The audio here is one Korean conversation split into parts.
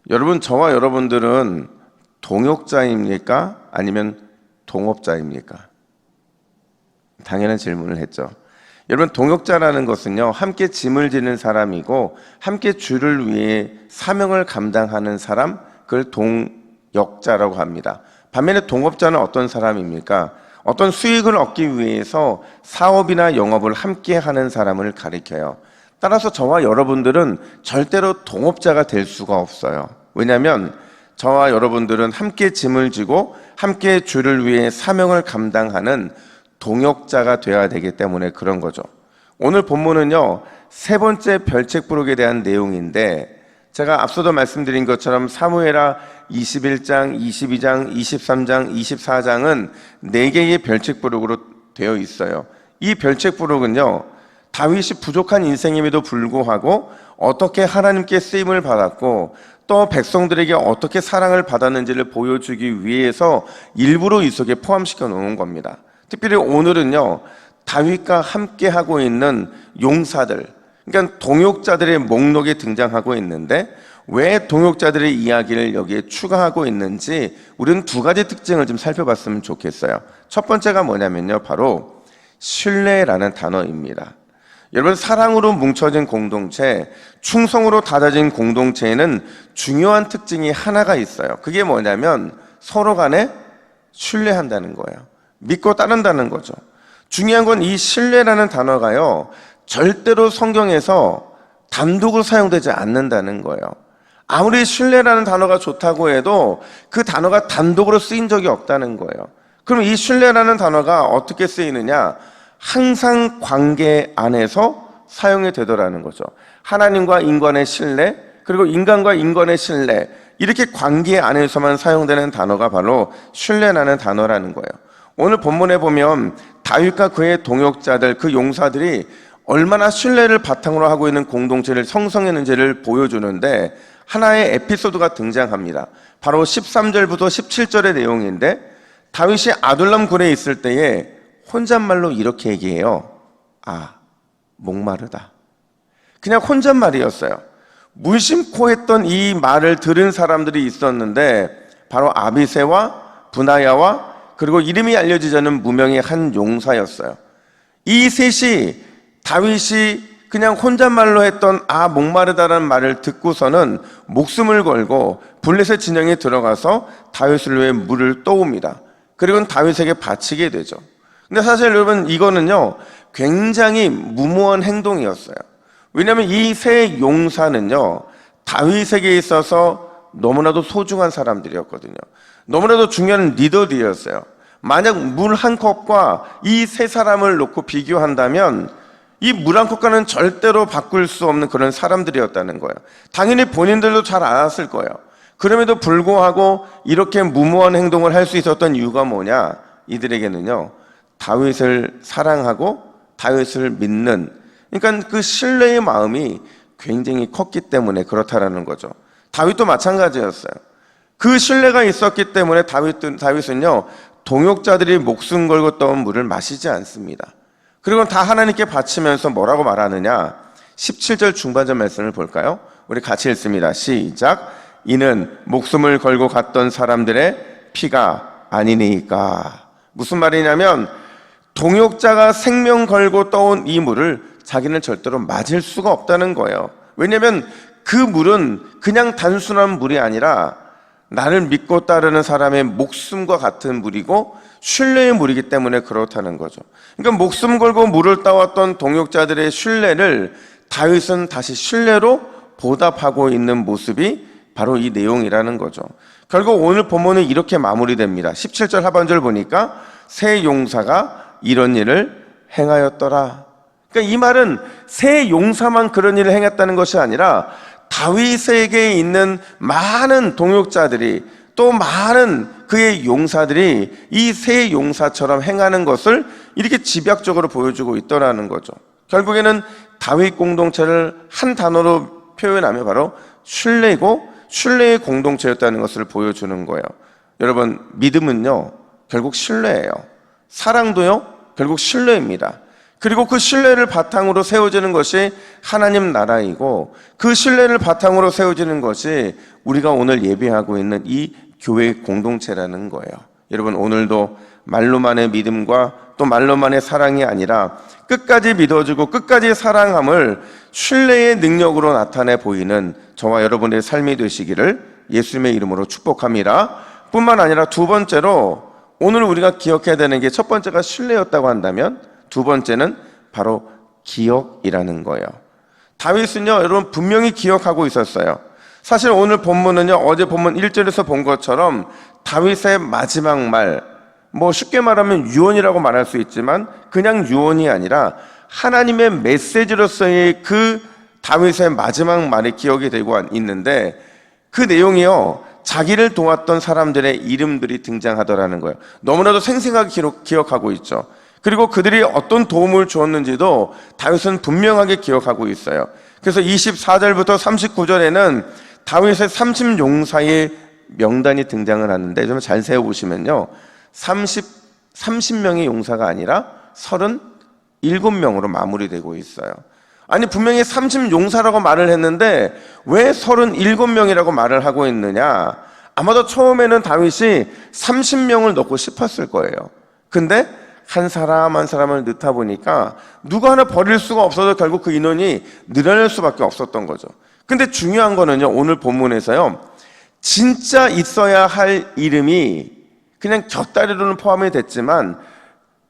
여러분, 저와 여러분들은 동역자입니까? 아니면 동업자입니까? 당연한 질문을 했죠. 여러분, 동역자라는 것은요, 함께 짐을 지는 사람이고 함께 주를 위해 사명을 감당하는 사람, 그걸 동역자라고 합니다. 반면에 동업자는 어떤 사람입니까? 어떤 수익을 얻기 위해서 사업이나 영업을 함께 하는 사람을 가리켜요. 따라서 저와 여러분들은 절대로 동업자가 될 수가 없어요. 왜냐하면 저와 여러분들은 함께 짐을 지고 함께 주를 위해 사명을 감당하는 동역자가 되어야 되기 때문에 그런 거죠. 오늘 본문은요, 세 번째 별책 부록에 대한 내용인데, 제가 앞서도 말씀드린 것처럼 사무엘하 21장, 22장, 23장, 24장은 4개의 별책 부록으로 되어 있어요. 이 별책 부록은요, 다윗이 부족한 인생임에도 불구하고 어떻게 하나님께 쓰임을 받았고 또 백성들에게 어떻게 사랑을 받았는지를 보여주기 위해서 일부러 이 속에 포함시켜 놓은 겁니다. 특별히 오늘은요, 다윗과 함께 하고 있는 용사들, 그러니까 동역자들의 목록에 등장하고 있는데, 왜 동역자들의 이야기를 여기에 추가하고 있는지 우리는 두 가지 특징을 좀 살펴봤으면 좋겠어요. 첫 번째가 뭐냐면요, 바로 신뢰라는 단어입니다. 여러분, 사랑으로 뭉쳐진 공동체, 충성으로 다져진 공동체에는 중요한 특징이 하나가 있어요. 그게 뭐냐면 서로 간에 신뢰한다는 거예요. 믿고 따른다는 거죠. 중요한 건 이 신뢰라는 단어가요, 절대로 성경에서 단독으로 사용되지 않는다는 거예요. 아무리 신뢰라는 단어가 좋다고 해도 그 단어가 단독으로 쓰인 적이 없다는 거예요. 그럼 이 신뢰라는 단어가 어떻게 쓰이느냐? 항상 관계 안에서 사용이 되더라는 거죠. 하나님과 인간의 신뢰, 그리고 인간과 인간의 신뢰, 이렇게 관계 안에서만 사용되는 단어가 바로 신뢰라는 단어라는 거예요. 오늘 본문에 보면 다윗과 그의 동역자들, 그 용사들이 얼마나 신뢰를 바탕으로 하고 있는 공동체를 형성했는지를 보여주는데 하나의 에피소드가 등장합니다. 바로 13절부터 17절의 내용인데, 다윗이 아둘람 굴에 있을 때에 혼잣말로 이렇게 얘기해요. 아, 목마르다. 그냥 혼잣말이었어요. 무심코 했던 이 말을 들은 사람들이 있었는데 바로 아비새와 분하야와 그리고 이름이 알려지지 않은 무명의 한 용사였어요. 이 셋이 다윗이 그냥 혼잣말로 했던 아, 목마르다라는 말을 듣고서는 목숨을 걸고 블레셋 진영에 들어가서 다윗을 위해 물을 떠옵니다. 그리고 다윗에게 바치게 되죠. 근데 사실 여러분, 이거는요, 굉장히 무모한 행동이었어요. 왜냐하면 이 세 용사는요, 다윗에게 있어서 너무나도 소중한 사람들이었거든요. 너무나도 중요한 리더들이었어요. 만약 물 한 컵과 이 세 사람을 놓고 비교한다면 이 물 한 컵과는 절대로 바꿀 수 없는 그런 사람들이었다는 거예요. 당연히 본인들도 잘 알았을 거예요. 그럼에도 불구하고 이렇게 무모한 행동을 할 수 있었던 이유가 뭐냐? 이들에게는요, 다윗을 사랑하고 다윗을 믿는, 그러니까 그 신뢰의 마음이 굉장히 컸기 때문에 그렇다라는 거죠. 다윗도 마찬가지였어요. 그 신뢰가 있었기 때문에 다윗은요, 동역자들이 목숨 걸고 떠온 물을 마시지 않습니다. 그리고 다 하나님께 바치면서 뭐라고 말하느냐? 17절 중반절 말씀을 볼까요? 우리 같이 읽습니다. 시작. 이는 목숨을 걸고 갔던 사람들의 피가 아니니까. 무슨 말이냐면 동역자가 생명 걸고 떠온 이 물을 자기는 절대로 맞을 수가 없다는 거예요. 왜냐하면 그 물은 그냥 단순한 물이 아니라 나를 믿고 따르는 사람의 목숨과 같은 물이고 신뢰의 물이기 때문에 그렇다는 거죠. 그러니까 목숨 걸고 물을 따왔던 동역자들의 신뢰를 다윗은 다시 신뢰로 보답하고 있는 모습이 바로 이 내용이라는 거죠. 결국 오늘 본문은 이렇게 마무리됩니다. 17절 하반절 보니까 세 용사가 이런 일을 행하였더라. 그러니까 이 말은 세 용사만 그런 일을 행했다는 것이 아니라 다윗에게 있는 많은 동역자들이, 또 많은 그의 용사들이 이 세 용사처럼 행하는 것을 이렇게 집약적으로 보여주고 있더라는 거죠. 결국에는 다윗 공동체를 한 단어로 표현하면 바로 신뢰고 신뢰의 공동체였다는 것을 보여주는 거예요. 여러분, 믿음은요, 결국 신뢰예요. 사랑도요, 결국 신뢰입니다. 그리고 그 신뢰를 바탕으로 세워지는 것이 하나님 나라이고, 그 신뢰를 바탕으로 세워지는 것이 우리가 오늘 예배하고 있는 이 교회 공동체라는 거예요. 여러분, 오늘도 말로만의 믿음과 또 말로만의 사랑이 아니라 끝까지 믿어주고 끝까지 사랑함을 신뢰의 능력으로 나타내 보이는 저와 여러분의 삶이 되시기를 예수님의 이름으로 축복합니다. 뿐만 아니라 두 번째로 오늘 우리가 기억해야 되는 게, 첫 번째가 신뢰였다고 한다면 두 번째는 바로 기억이라는 거예요. 다윗은요, 여러분, 분명히 기억하고 있었어요. 사실 오늘 본문은요, 어제 본문 1절에서 본 것처럼 다윗의 마지막 말, 쉽게 말하면 유언이라고 말할 수 있지만 그냥 유언이 아니라 하나님의 메시지로서의 그 다윗의 마지막 말이 기억이 되고 있는데, 그 내용이요, 자기를 도왔던 사람들의 이름들이 등장하더라는 거예요. 너무나도 생생하게 기억하고 있죠. 그리고 그들이 어떤 도움을 주었는지도 다윗은 분명하게 기억하고 있어요. 그래서 24절부터 39절에는 다윗의 30용사의 명단이 등장을 하는데, 좀 잘 세워보시면요, 30명의 용사가 아니라 37명으로 마무리되고 있어요. 아니, 분명히 30용사라고 말을 했는데 왜 37명이라고 말을 하고 있느냐? 아마도 처음에는 다윗이 30명을 넣고 싶었을 거예요. 근데 한 사람 한 사람을 넣다 보니까 누구 하나 버릴 수가 없어서 결국 그 인원이 늘어날 수밖에 없었던 거죠. 근데 중요한 거는요, 오늘 본문에서요, 진짜 있어야 할 이름이 그냥 곁다리로는 포함이 됐지만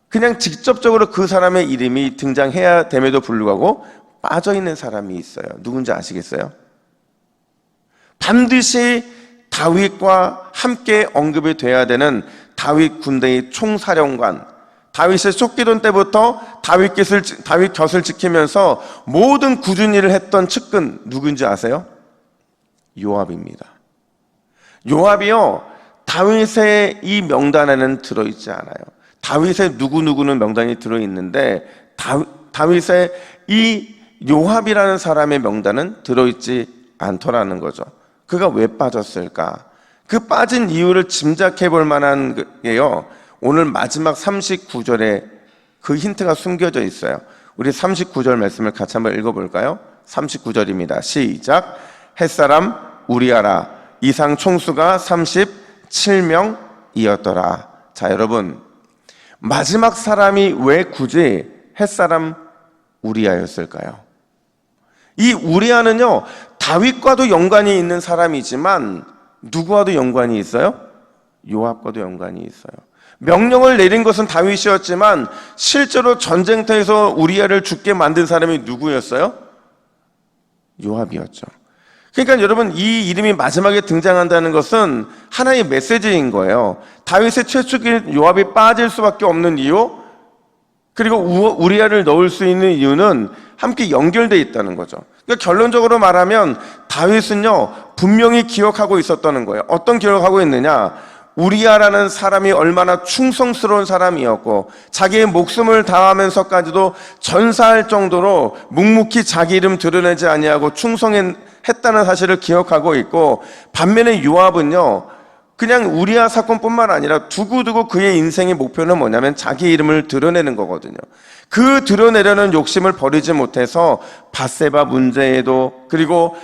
그냥 직접적으로 그 사람의 이름이 등장해야 됨에도 불구하고 빠져있는 사람이 있어요. 누군지 아시겠어요? 반드시 다윗과 함께 언급이 돼야 되는 다윗 군대의 총사령관, 다윗의 쫓기던 때부터 다윗 곁을 지키면서 모든 굳은 일을 했던 측근, 누군지 아세요? 요압입니다. 요압이요, 다윗의 이 명단에는 들어있지 않아요. 다윗의 누구누구는 명단이 들어있는데 다윗의 이 요압이라는 사람의 명단은 들어있지 않더라는 거죠. 그가 왜 빠졌을까? 그 빠진 이유를 짐작해 볼 만한 게요, 오늘 마지막 39절에 그 힌트가 숨겨져 있어요. 우리 39절 말씀을 같이 한번 읽어볼까요? 39절입니다. 시작. 햇사람 우리아라 이상 총수가 37명이었더라. 자, 여러분, 마지막 사람이 왜 굳이 햇사람 우리아였을까요? 이 우리아는요, 다윗과도 연관이 있는 사람이지만 누구와도 연관이 있어요? 요압과도 연관이 있어요. 명령을 내린 것은 다윗이었지만 실제로 전쟁터에서 우리아를 죽게 만든 사람이 누구였어요? 요압이었죠. 그러니까 여러분, 이 이름이 마지막에 등장한다는 것은 하나의 메시지인 거예요. 다윗의 최초기 요압이 빠질 수밖에 없는 이유, 그리고 우리아를 넣을 수 있는 이유는 함께 연결되어 있다는 거죠. 그러니까 결론적으로 말하면 다윗은요, 분명히 기억하고 있었다는 거예요. 어떤 기억하고 있느냐? 우리아라는 사람이 얼마나 충성스러운 사람이었고 자기의 목숨을 다하면서까지도 전사할 정도로 묵묵히 자기 이름 드러내지 아니하고 충성했다는 사실을 기억하고 있고, 반면에 요압은요, 그냥 우리아 사건뿐만 아니라 두고두고 그의 인생의 목표는 뭐냐면 자기 이름을 드러내는 거거든요. 그 드러내려는 욕심을 버리지 못해서 밧세바 문제에도, 그리고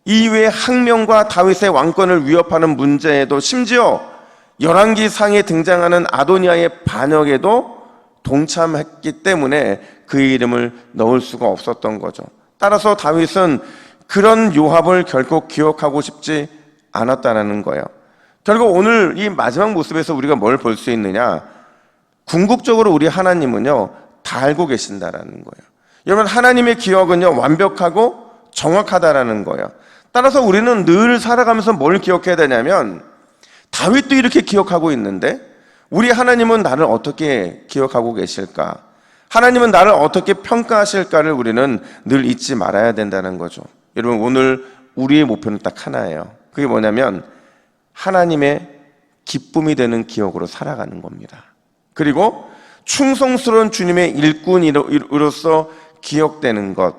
이외의 항명과 다윗의 왕권을 위협하는 문제에도, 심지어 열왕기상에 등장하는 아도니아의 반역에도 동참했기 때문에 그의 이름을 넣을 수가 없었던 거죠. 따라서 다윗은 그런 요압을 결코 기억하고 싶지 않았다는 거예요. 결국 오늘 이 마지막 모습에서 우리가 뭘 볼 수 있느냐? 궁극적으로 우리 하나님은요, 다 알고 계신다라는 거예요. 여러분, 하나님의 기억은요, 완벽하고 정확하다라는 거예요. 따라서 우리는 늘 살아가면서 뭘 기억해야 되냐면, 다윗도 이렇게 기억하고 있는데 우리 하나님은 나를 어떻게 기억하고 계실까? 하나님은 나를 어떻게 평가하실까를 우리는 늘 잊지 말아야 된다는 거죠. 여러분, 오늘 우리의 목표는 딱 하나예요. 그게 뭐냐면 하나님의 기쁨이 되는 기억으로 살아가는 겁니다. 그리고 충성스러운 주님의 일꾼으로서 기억되는 것,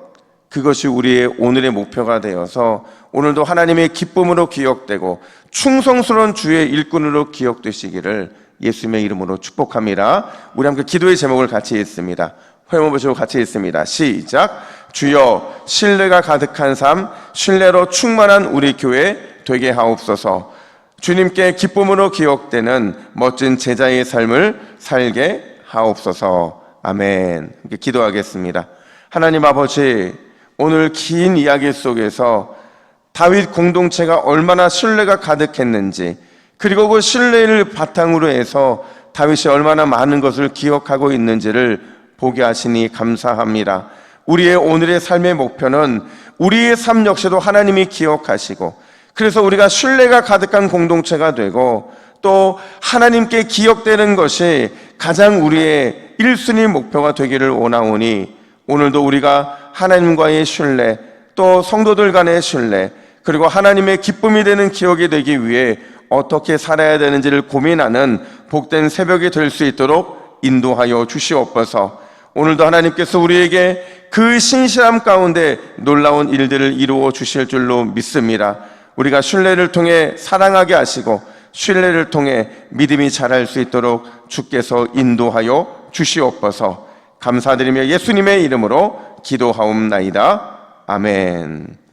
그것이 우리의 오늘의 목표가 되어서 오늘도 하나님의 기쁨으로 기억되고 충성스러운 주의 일꾼으로 기억되시기를 예수님의 이름으로 축복합니다. 우리 함께 기도의 제목을 같이 읽습니다. 한번 보시고 같이 읽습니다. 시작. 주여, 신뢰가 가득한 삶, 신뢰로 충만한 우리 교회 되게 하옵소서. 주님께 기쁨으로 기억되는 멋진 제자의 삶을 살게 하옵소서. 아멘. 이렇게 기도하겠습니다. 하나님 아버지, 오늘 긴 이야기 속에서 다윗 공동체가 얼마나 신뢰가 가득했는지, 그리고 그 신뢰를 바탕으로 해서 다윗이 얼마나 많은 것을 기억하고 있는지를 보게 하시니 감사합니다. 우리의 오늘의 삶의 목표는 우리의 삶 역시도 하나님이 기억하시고, 그래서 우리가 신뢰가 가득한 공동체가 되고 또 하나님께 기억되는 것이 가장 우리의 1순위 목표가 되기를 원하오니, 오늘도 우리가 하나님과의 신뢰, 또 성도들 간의 신뢰, 그리고 하나님의 기쁨이 되는 기억이 되기 위해 어떻게 살아야 되는지를 고민하는 복된 새벽이 될 수 있도록 인도하여 주시옵소서. 오늘도 하나님께서 우리에게 그 신실함 가운데 놀라운 일들을 이루어 주실 줄로 믿습니다. 우리가 신뢰를 통해 사랑하게 하시고 신뢰를 통해 믿음이 자랄 수 있도록 주께서 인도하여 주시옵소서. 감사드리며 예수님의 이름으로 기도하옵나이다. 아멘.